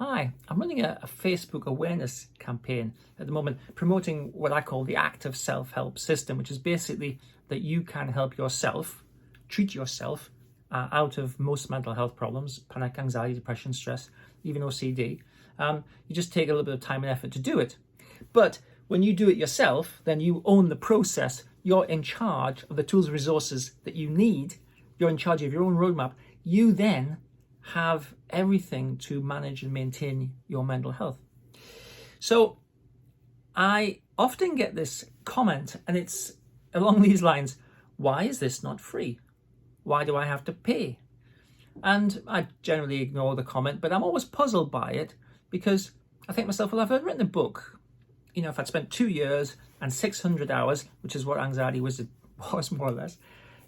Hi, I'm running a Facebook awareness campaign at the moment, promoting what I call the active self-help system, which is basically that you can help yourself, treat yourself out of most mental health problems, panic, anxiety, depression, stress, even OCD. You just take a little bit of time and effort to do it. But when you do it yourself, then you own the process. You're in charge of the tools and resources that you need. You're in charge of your own roadmap. You then have everything to manage and maintain your mental health. So I often get this comment, and it's along these lines: why is this not free? Why do I have to pay? And I generally ignore the comment, but I'm always puzzled by it, because I think to myself, well, if I'd written a book, if I'd spent 2 years and 600 hours, which is what Anxiety Wizard was more or less,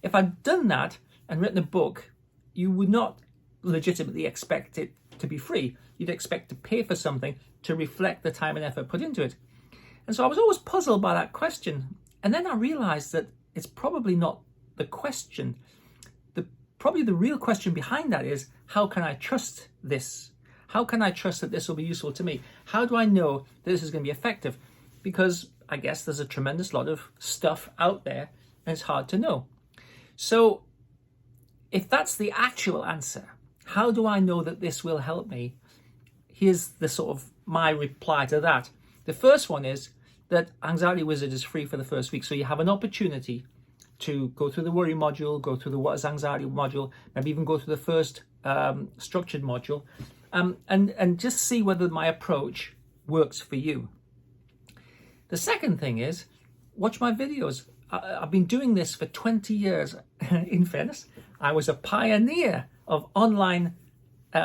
if I'd done that and written a book, you would not legitimately expect it to be free. You'd expect to pay for something to reflect the time and effort put into it. And so I was always puzzled by that question. And then I realized that it's probably not the question. Probably the real question behind that is, how can I trust this? How can I trust that this will be useful to me? How do I know that this is going to be effective? Because I guess there's a tremendous lot of stuff out there and it's hard to know. So if that's the actual answer, how do I know that this will help me? Here's the sort of my reply to that. The first one is that Anxiety Wizard is free for the first week. So you have an opportunity to go through the worry module, go through the what is anxiety module, maybe even go through the first structured module, and just see whether my approach works for you. The second thing is, watch my videos. I've been doing this for 20 years. In fairness, I was a pioneer of online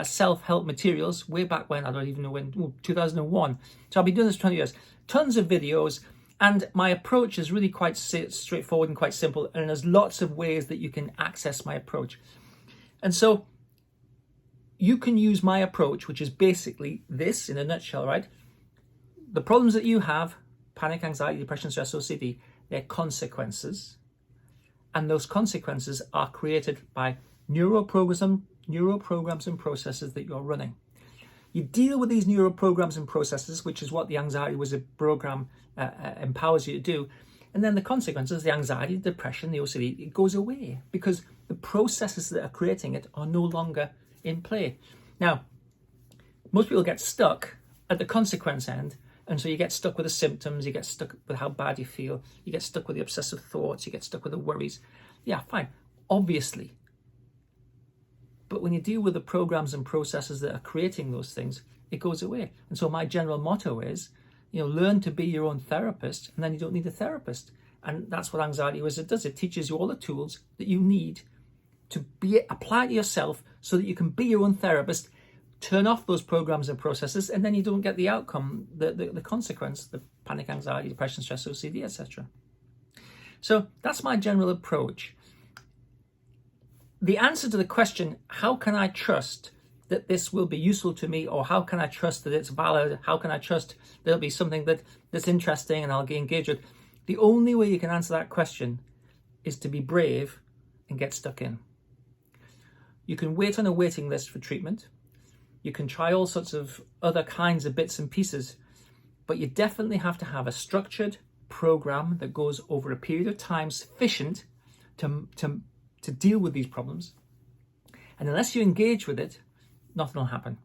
self-help materials way back when, I don't even know when, 2001. So I've been doing this for 20 years. Tons of videos, and my approach is really quite straightforward and quite simple, and there's lots of ways that you can access my approach. And so you can use my approach, which is basically this in a nutshell, right? The problems that you have, panic, anxiety, depression, stress, OCD, they're consequences. And those consequences are created by neuroprograms and processes that you're running. You deal with these neuroprograms and processes, which is what the Anxiety Wizard program empowers you to do. And then the consequences, the anxiety, the depression, the OCD, it goes away because the processes that are creating it are no longer in play. Now, most people get stuck at the consequence end. And so you get stuck with the symptoms, you get stuck with how bad you feel, you get stuck with the obsessive thoughts, you get stuck with the worries. Yeah, fine, obviously. But when you deal with the programs and processes that are creating those things, it goes away. And so my general motto is, learn to be your own therapist, and then you don't need a therapist. And that's what Anxiety Wizard does. It teaches you all the tools that you need to apply to yourself so that you can be your own therapist, turn off those programs and processes, and then you don't get the outcome, the consequence, the panic, anxiety, depression, stress, OCD, etc. So that's my general approach. The answer to the question, how can I trust that this will be useful to me, or how can I trust that it's valid, how can I trust that it'll be something that's interesting and I'll get engaged with? The only way you can answer that question is to be brave and get stuck in. You can wait on a waiting list for treatment. You can try all sorts of other kinds of bits and pieces, but you definitely have to have a structured program that goes over a period of time sufficient to deal with these problems. And unless you engage with it, nothing will happen.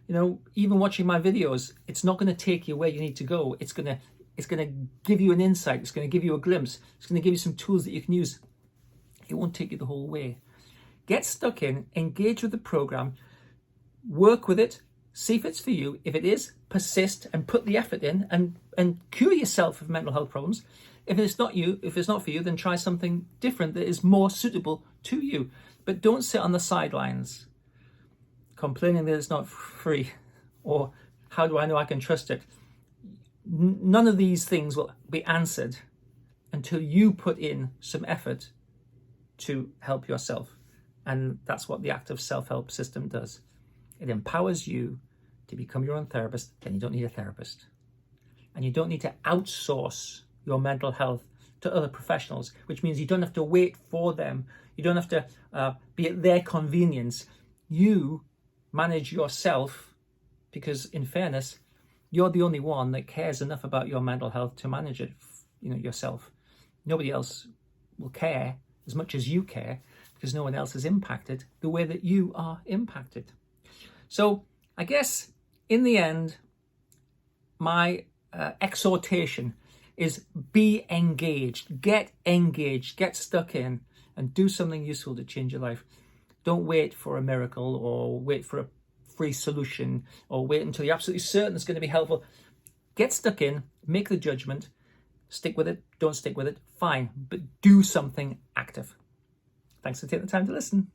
Even watching my videos, it's not going to take you where you need to go. It's going to give you an insight. It's going to give you a glimpse. It's going to give you some tools that you can use. It won't take you the whole way. Get stuck in, engage with the program, work with it, see if it's for you. If it is, persist and put the effort in and cure yourself of mental health problems. If it's not for you, then try something different that is more suitable to you. But don't sit on the sidelines complaining that it's not free, or how do I know I can trust it? None of these things will be answered until you put in some effort to help yourself. And that's what the active self-help system does. It empowers you to become your own therapist. Then you don't need a therapist. And you don't need to outsource your mental health to other professionals, which means you don't have to wait for them. You don't have to be at their convenience. You manage yourself because in fairness, you're the only one that cares enough about your mental health to manage it, yourself. Nobody else will care as much as you care, because no one else is impacted the way that you are impacted. So I guess in the end, my exhortation is be engaged, get stuck in, and do something useful to change your life. Don't wait for a miracle or wait for a free solution or wait until you're absolutely certain it's going to be helpful. Get stuck in, make the judgment, stick with it, don't stick with it, fine, but do something active. Thanks for taking the time to listen.